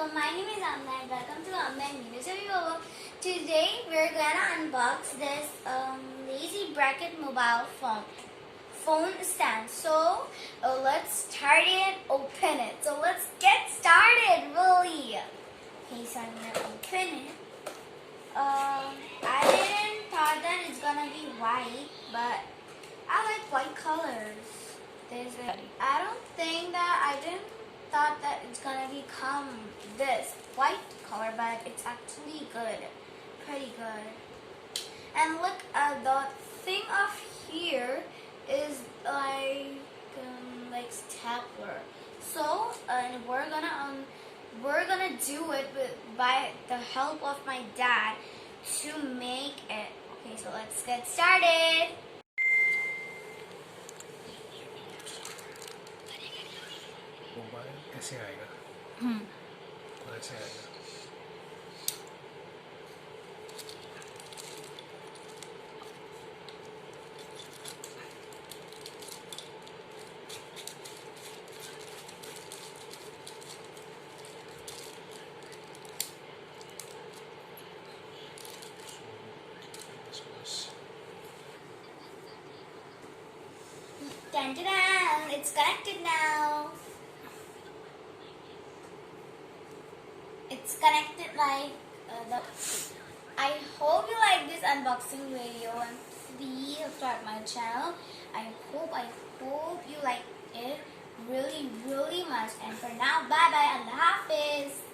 So my name is Amna and welcome to Amna and Mino. So today we're gonna unbox this lazy bracket mobile phone stand. So let's start it, open it. So let's get started, really. Okay, so I'm gonna open it. I didn't thought that it's gonna be white, but I like white colors. I don't think that I didn't thought that it's gonna become this white color, but it's actually good, pretty good. And look, the thing off here is like stapler. So we're gonna do it by the help of my dad to make it. Okay, so let's get started. Mobile कैसे आएगा? और ऐसे आएगा. Dun, dun, dun. It's connected now. It's connected like I hope you like this unboxing video and please subscribe my channel. I hope you like it really much. And for now, bye bye and Allah Hafiz.